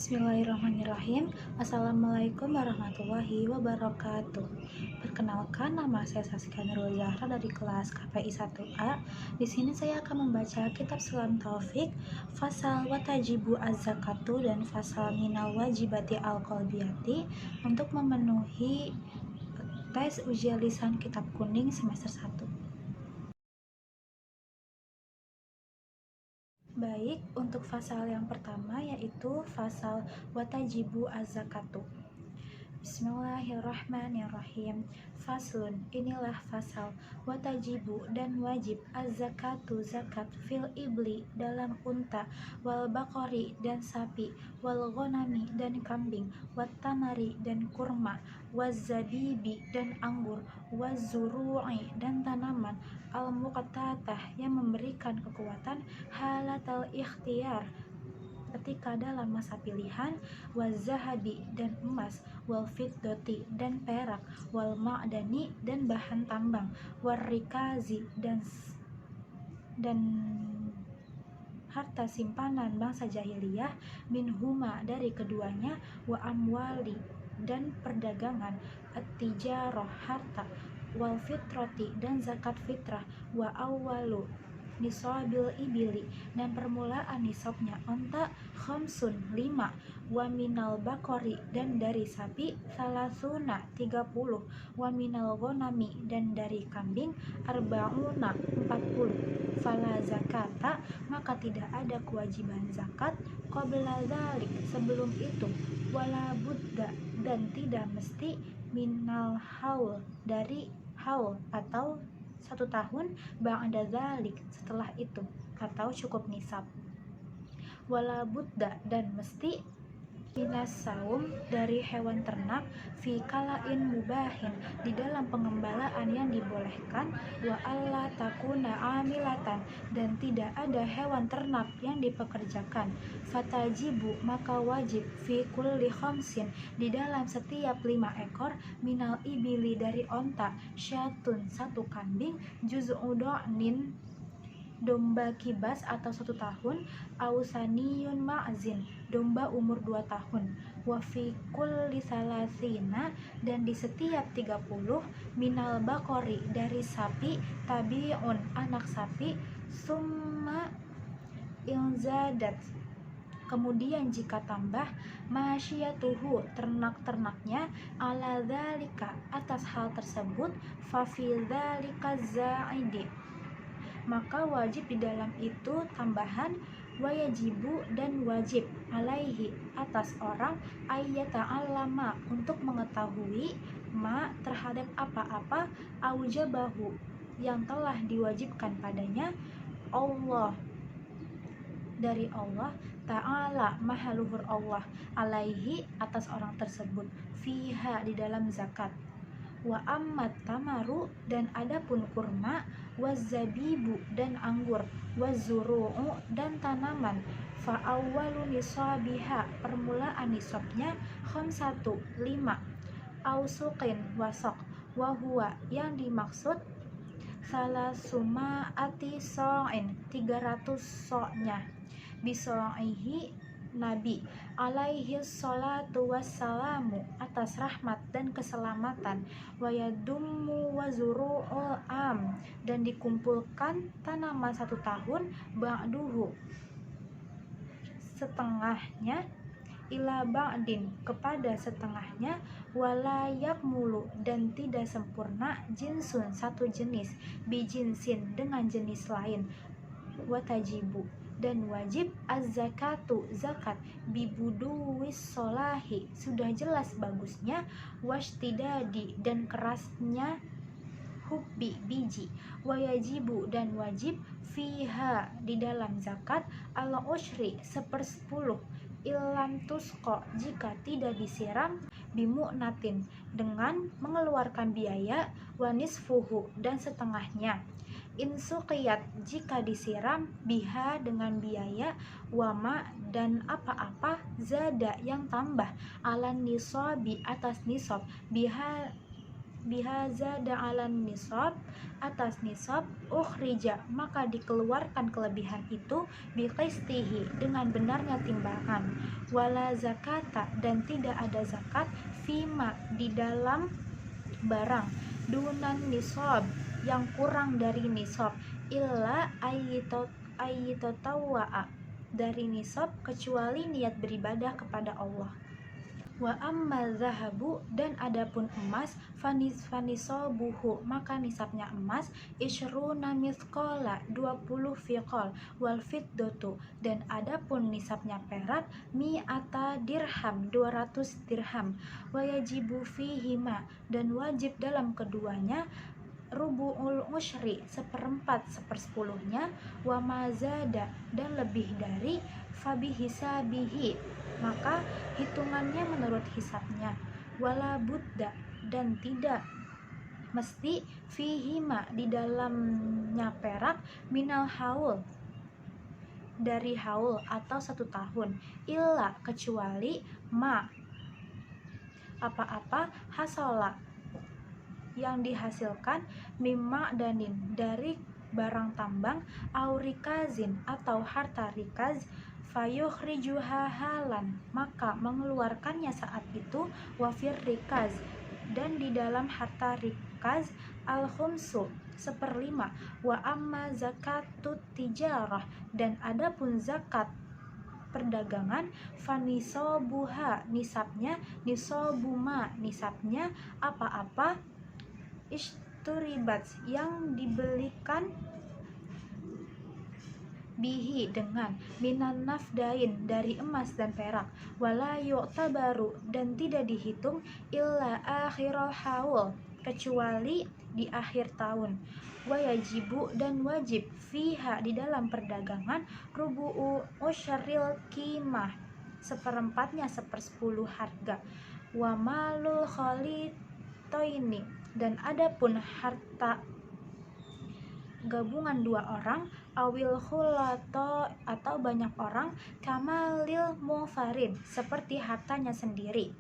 Bismillahirrahmanirrahim. Assalamualaikum warahmatullahi wabarakatuh. Perkenalkan, nama saya Saskia Nurul Zahra dari kelas KPI 1A. Di sini saya akan membaca kitab Sulam Taufik, fasal watajibu az-zakatu dan fasal minal wajibati al-qalbiyati untuk memenuhi tes ujian lisan kitab kuning semester 1. Baik, untuk fasal yang pertama yaitu fasal watajibu az-zakatu. Bismillahirrahmanirrahim. Faslun, inilah fasal watajibu dan wajib az-zakatu zakat fil ibli dalam unta, wal bakori dan sapi, wal ghanami dan kambing, wat tamari dan kurma, waz zabibi dan anggur, waz zuru'i dan tanaman, al muqattatah yang memberikan kekuatan, halatal ikhtiyar ketika dalam masa pilihan, wal zahabi dan emas, wal fiddati dan perak, wal ma'dani dan bahan tambang, wal rikazi dan harta simpanan bangsa jahiliyah, minhuma dari keduanya, wa amwali dan perdagangan, at-tijarah harta, wal fitrati dan zakat fitrah, wa awwalu nisabil ibili dan permulaan nisabnya onta, khamsun 5, wa minal bakori dan dari sapi, salasuna 30, wa minal ghanami dan dari kambing, arba'una 40, fala zakata maka tidak ada kewajiban zakat, qabla dzalik sebelum itu, wala budda dan tidak mesti, minal haul dari haul atau 1 tahun, ba'da dzalik setelah itu atau cukup nisab, wala budda dan mesti, minas saum dari hewan ternak, fi kalain mubahin di dalam pengembalaan yang dibolehkan, wa alla takuna amilatan dan tidak ada hewan ternak yang dipekerjakan, fatajibu maka wajib, fi kulli khamsin di dalam setiap 5 ekor, minal ibili dari onta, syatun 1 kambing, juz'u do'nin domba kibas atau 1 tahun, ausaniyun ma'zin domba umur 2 tahun, wa fi kulli salasina dan di setiap 30, minal bakori dari sapi, tabi'un anak sapi, summa inzadat kemudian jika tambah, masyiyatuhu ternak-ternaknya, ala dzalika atas hal tersebut, fa fi dzalika zaidi maka wajib di dalam itu tambahan, wayajibu dan wajib, alaihi atas orang, ayyata'allama untuk mengetahui, ma terhadap apa-apa, aujabahu yang telah diwajibkan padanya, Allah dari Allah ta'ala maha luhur Allah, alaihi atas orang tersebut, fiha di dalam zakat, wa ammat tamaru dan adapun kurma, wazabibu dan anggur, wazuru'u dan tanaman, fa awwalu nisabiha permulaan nisabnya, khamsatu 5, ausuqin wasaq, wa huwa yang dimaksud, salasuma ati so'in 300 so'nya, biso'ihi Nabi alaihi salatu wassalamu atas rahmat dan keselamatan, wayadummu wazuru'ul am dan dikumpulkan tanaman 1 tahun, ba'duhu setengahnya, ila ba'din kepada setengahnya, wala yakmulu dan tidak sempurna, jinsun 1 jenis, bijinsin dengan jenis lain, watajibu dan wajib, az-zakatu zakat, bibuduwis solahi sudah jelas bagusnya, washtidadi dan kerasnya hubbi biji, wayajibu dan wajib, fiha di dalam zakat, ala usyri 1/10, ilam tusko jika tidak disiram, bimu'natin dengan mengeluarkan biaya, wanisfuhu dan setengahnya, insuqiyat jika disiram, biha dengan biaya, wama dan apa-apa, zada yang tambah, alan nisabi atas nisab, biha bihaza da'alan nisab atas nisab ukhrija maka dikeluarkan kelebihan itu biqistihi dengan benarnya timbangan wala zakata dan tidak ada zakat fima di dalam barang dunan nisab yang kurang dari nisab illa ayyitotawwa'a dari nisab kecuali niat beribadah kepada Allah. Wa amma zahabu dan adapun emas fanisabuhu maka nisabnya emas isyruna mithqala 20 fiqal wal fiddatu dan adapun nisabnya perak mi'ata dirham 200 dirham wa yajibu fihima dan wajib dalam keduanya rubu'ul usyri seperempat sepersepuluhnya wa mazada dan lebih dari fabihisabihi maka hitungannya menurut hisabnya wala budda dan tidak mesti fihima di dalamnya perak minal haul dari haul atau 1 tahun illa kecuali ma apa-apa hasola yang dihasilkan mimma danin dari barang tambang aurikazin atau harta rikaz fayukhrijuha halan maka mengeluarkannya saat itu wafir rikaz dan di dalam harta rikaz al-khumsu 1/5 wa amma zakatut tijarah dan adapun zakat perdagangan fanisabuha nisabnya nisabuma nisabnya apa-apa ishturibat yang dibelikan bihi dengan minan nafdain dari emas dan perak wala yu'tabaru dan tidak dihitung illa akhiral haul kecuali di akhir tahun wa yajibu dan wajib fiha di dalam perdagangan rubu'u usyril qimah seperempatnya 1/10 harga wa malul khalitoini dan adapun harta gabungan 2 orang awil khulato atau banyak orang kamalil mufarid seperti hartanya sendiri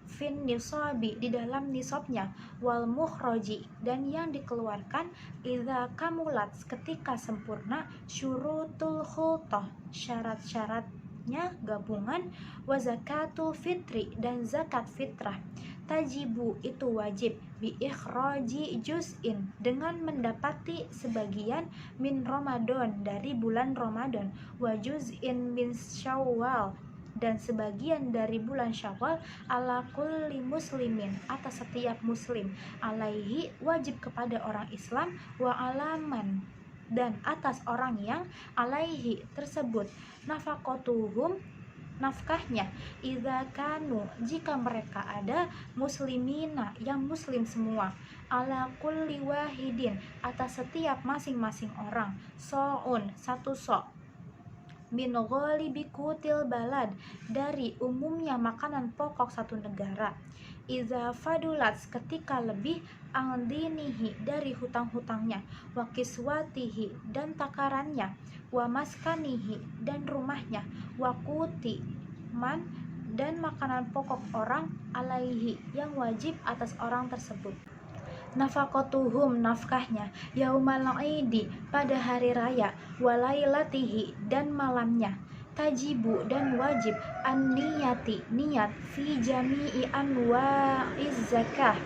fin nisabi di dalam nisabnya wal mukhraji dan yang dikeluarkan idza kamulat ketika sempurna syurutul khultah syarat-syaratnya gabungan wa zakatul fitri dan zakat fitrah tajibu itu wajib bi ikhraji juz'in dengan mendapati sebagian min Ramadan dari bulan Ramadan wa juz'in min Syawal dan sebagian dari bulan Syawal ala kulli muslimin atas setiap muslim alaihi wajib kepada orang Islam wa alaman dan atas orang yang alaihi tersebut nafaqatuhum nafkahnya idza kanu jika mereka ada muslimina yang muslim semua ala kulli wahidin atas setiap masing-masing orang so'un 1 so' min ghalibi kutil balad dari umumnya makanan pokok satu negara iza fadulat ketika lebih angdinihi dari hutang-hutangnya wa kiswatihi dan takarannya wa maskanihi dan rumahnya wa kuti man dan makanan pokok orang alaihi yang wajib atas orang tersebut nafaqatuhum nafkahnya yaumal idi pada hari raya walailatihi dan malamnya tajibu dan wajib an-niyati niat fi jami'i anwa'iz zakah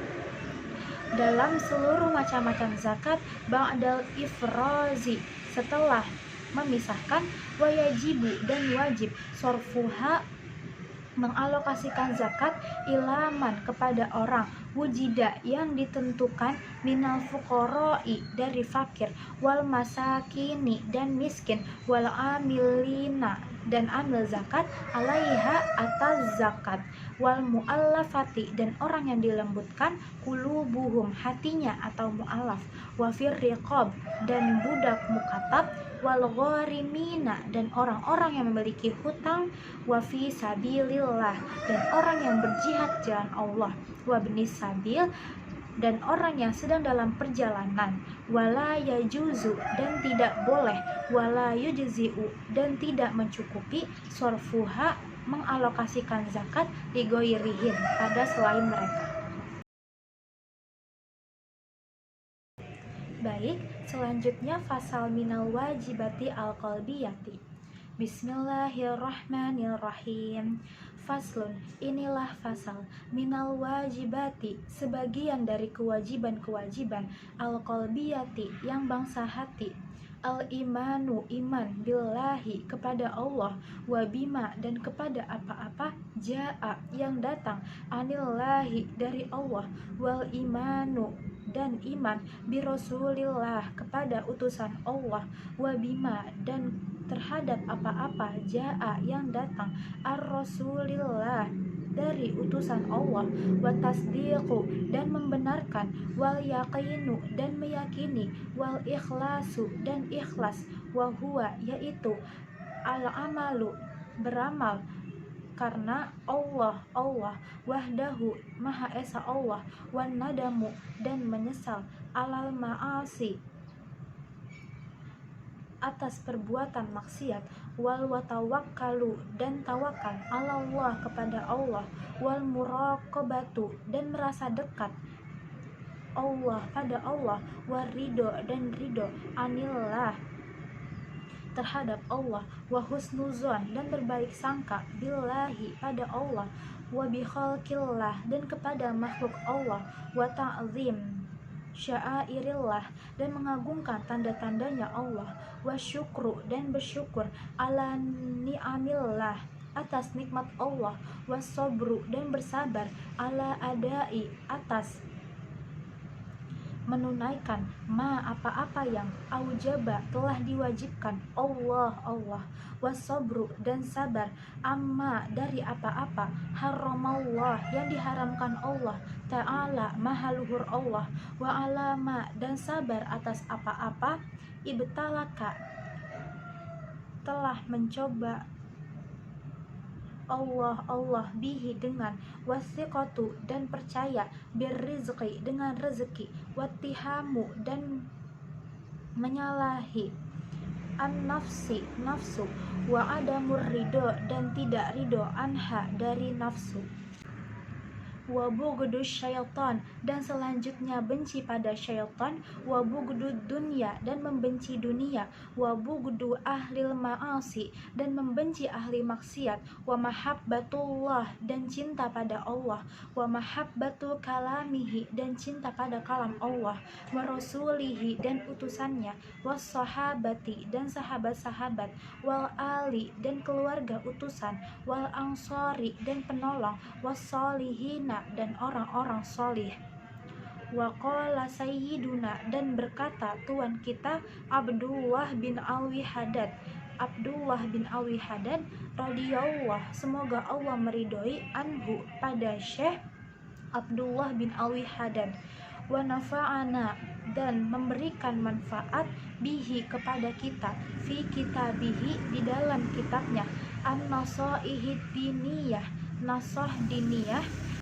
dalam seluruh macam-macam zakat ba'dal ifrazi setelah memisahkan wayajibu dan wajib sorfuha mengalokasikan zakat ilaman kepada orang wujida yang ditentukan minal fuqara'i dari fakir wal masakini dan miskin wal amilina dan amil zakat alaiha atas zakat wal muallafati dan orang yang dilembutkan qulubuhum hatinya atau muallaf wa fir riqab dan budak mukatab wal gharimina dan orang-orang yang memiliki hutang wa fi sabilillah dan orang yang berjihad jalan Allah wa benis sabil dan orang yang sedang dalam perjalanan wala yajuzu dan tidak boleh wala yujzi'u dan tidak mencukupi sorfuha mengalokasikan zakat li ghairihim pada selain mereka Baik, selanjutnya fasal minal wajibati al-qalbiyati. Bismillahirrahmanirrahim. Faslun, inilah fasal minal wajibati, sebagian dari kewajiban-kewajiban al-qalbiyati, yang bangsa hati. Al-imanu, iman, billahi, kepada Allah, wabima, dan kepada apa-apa, ja'a, yang datang, anillahi, dari Allah, wal imanu, dan iman, birosulillah, kepada utusan Allah, wabima, dan terhadap apa-apa, ja'a, yang datang, ar-rasulillah, dari utusan Allah, wa tasdiqu, dan membenarkan, wal yaqinu, dan meyakini, wal ikhlasu, dan ikhlas, wa huwa, yaitu al amalu, beramal karena Allah, wahdahu, maha esa Allah, wan nadamu, dan menyesal, alal ma'asi, atas perbuatan maksiat, wal watawakkalu, dan tawakal, Allah, kepada Allah, wal muraqabatu, dan merasa dekat Allah, pada Allah, war ridho, dan ridho, anillah, terhadap Allah, wa husnuzon, dan berbaik sangka, billahi, pada Allah, wa bikhalqillah, dan kepada makhluk Allah, wa ta'zim sya'airillah, dan mengagungkan tanda-tandanya Allah, wa syukru, dan bersyukur, ala ni'amillah, atas nikmat Allah, wa sabru, dan bersabar, ala adai, atas menunaikan, ma, apa-apa yang aujaba, telah diwajibkan, Allah, wasabru, dan sabar, amma, dari apa-apa, haramallah, yang diharamkan Allah ta'ala, maha luhur Allah, wa alama, dan sabar atas apa-apa, ibtalaka, telah mencoba Allah bihi, dengan, wasiqatu, dan percaya, birrizqi, dengan rezeki, wattihamu, dan menyalahi, an nafsi, nafsu, wa adamur ridho, dan tidak ridho, anha, dari nafsu, wa bughdus syaitan, dan selanjutnya benci pada syaitan, wa bughdud dunya, dan membenci dunia, wa bughdu ahlil ma'asi, dan membenci ahli maksiat, wa mahabbatullah, dan cinta pada Allah, wa mahabbatu kalamihi, dan cinta pada kalam Allah, wa rasulihi, dan utusannya, was sahabati, dan sahabat-sahabat, wal ali, dan keluarga utusan, wal ansori, dan penolong, was solihina, dan orang-orang solih. Wa qala sayyiduna, dan berkata Tuhan kita Abdullah bin Alwi Haddad radhiyallahu, semoga Allah meridhoi, anhu, pada Syekh Abdullah bin Alwi Haddad, wa nafa'ana, dan memberikan manfaat, bihi, kepada kita, fi kitabihi, di dalam kitabnya, an-nasaihid diniyah, nasah diniyah,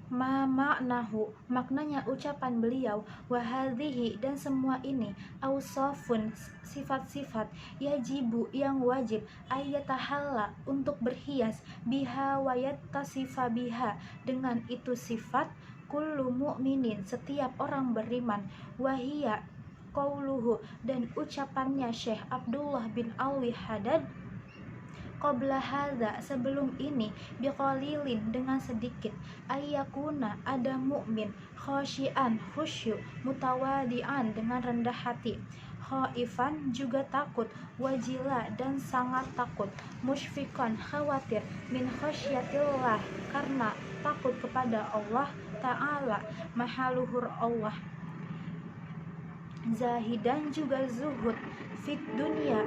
ma maknahu, maknanya ucapan beliau, wahadhihi, dan semua ini, ausafun, sifat-sifat, yajibu, yang wajib, ayyatahalla, untuk berhias, biha wayattasifa biha, dengan itu sifat, kullu mu'minin, setiap orang beriman, wahiyya qauluhu, dan ucapannya Syekh Abdullah bin Alwi Haddad, qabla hadza, sebelum ini, biqalilin, dengan sedikit, ayyakuna, ada mukmin, khasyian, khusyuk, mutawadian, dengan rendah hati, khaifan, juga takut, wajila, dan sangat takut, musyfiqan, khawatir, min khasyatillah, karena takut kepada Allah ta'ala, maha luhur Allah, zahidan, juga zuhud, fit dunia,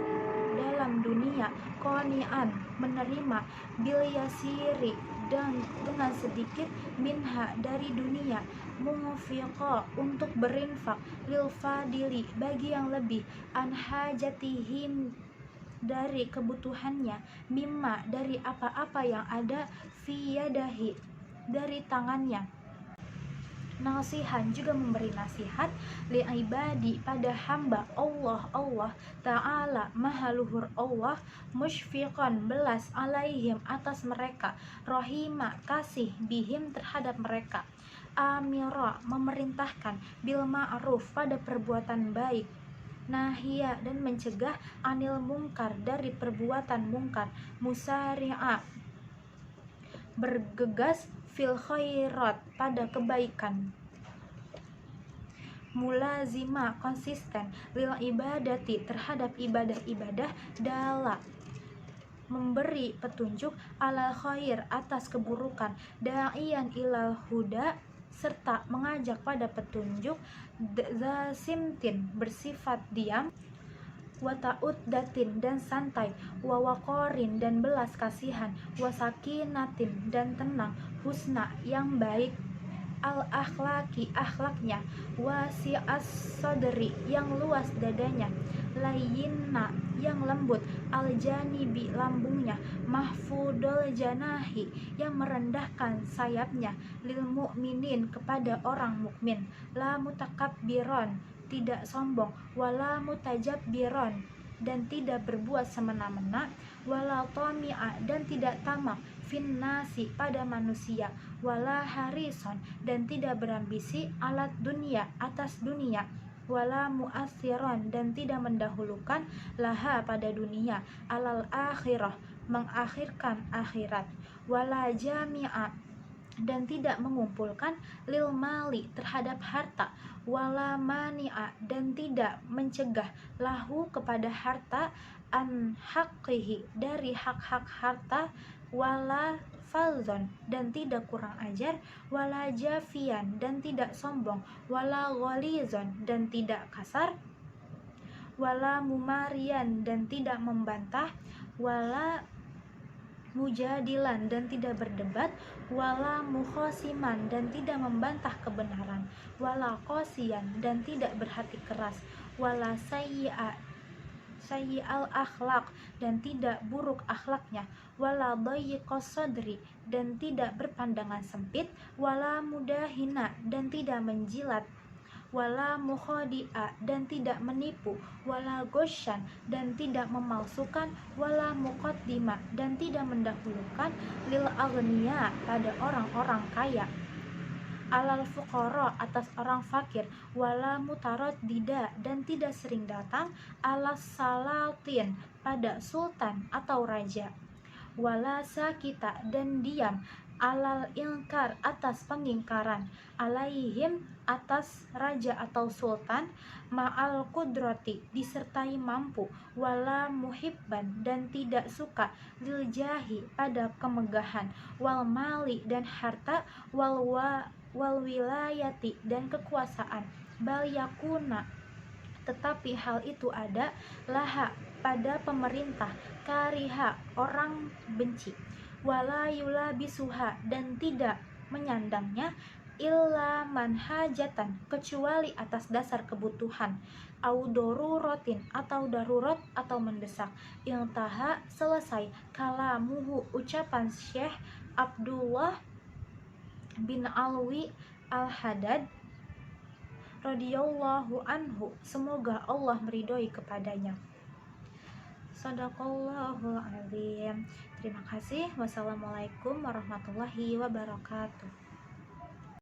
dalam dunia, qani'an, menerima, bil yasiri, dan dengan sedikit, minha, dari dunia, munfiqa, untuk berinfak, lil fadili, bagi yang lebih, an hajatihim, dari kebutuhannya, mimma, dari apa-apa yang ada, fi yadahi, dari tangannya, nasihan, juga memberi nasihat, li ibadi, pada hamba Allah ta'ala, maha luhur Allah, musyfiqan, belas, alaihim, atas mereka, rohima, kasih, bihim, terhadap mereka, amira memerintahkan, bil ma'ruf pada perbuatan baik, nahia dan mencegah, anil mungkar dari perbuatan mungkar, musari'a bergegas, fil khairat pada kebaikan, mulazima konsisten, lil ibadati terhadap ibadah-ibadah, dala memberi petunjuk, alal khair atas keburukan, da'iyan ilal huda serta mengajak pada petunjuk, zasimtin bersifat diam, wata'ud datin dan santai, wawakorin dan belas kasihan, wasakinatin dan tenang, husna yang baik, al akhlaki akhlaknya, wasi'as sodri yang luas dadanya, layyinna yang lembut, al janibi lambungnya, mahfudol janahi yang merendahkan sayapnya, lil mu'minin kepada orang mukmin, la mutakabbiron tidak sombong, wala mutajabbiron dan tidak berbuat semena-mena, wala tami'a dan tidak tamak, finnasi pada manusia, wala harison dan tidak berambisi, alat dunia atas dunia, wala mu'athiron dan tidak mendahulukan, laha pada dunia, alal akhirah mengakhirkan akhirat, wala jami'a dan tidak mengumpulkan, lil mali terhadap harta, wala mani'a dan tidak mencegah, lahu kepada harta, an haqqihi dari hak-hak harta, wala falzon dan tidak kurang ajar, wala jafian dan tidak sombong, wala gholizon dan tidak kasar, wala mumarian dan tidak membantah, wala mujadilan dan tidak berdebat, wala mukhosiman dan tidak membantah kebenaran, wala qosiyan dan tidak berhati keras, wala sayyi'al akhlak dan tidak buruk akhlaknya, wala dayiqos sadri dan tidak berpandangan sempit, wala mudahina dan tidak menjilat, wala mukhadi'a dan tidak menipu, wala gosyan dan tidak memalsukan, wala muqaddima dan tidak mendahulukan, lil aghniya pada orang-orang kaya, alal fuqara atas orang fakir, wala mutaraddida dan tidak sering datang, alas salatin pada sultan atau raja, wala sakita dan diam, alal ingkar atas pengingkaran, alaihim atas raja atau sultan, ma'al kudrati disertai mampu, wala muhibban dan tidak suka, lil jahi pada kemegahan, wal mali dan harta, wal wilayati dan kekuasaan, bal yakuna tetapi hal itu ada, laha pada pemerintah, kariha orang benci, wala yulabisuha dan tidak menyandangnya, illa manhajatan kecuali atas dasar kebutuhan, au darurotin atau darurat atau mendesak, intaha selesai, kalamuhu ucapan Syekh Abdullah bin Alwi al-Haddad radhiyallahu anhu, semoga Allah meridhoi kepadanya. Shadaqallahul azim. Terima kasih. Wassalamualaikum warahmatullahi wabarakatuh.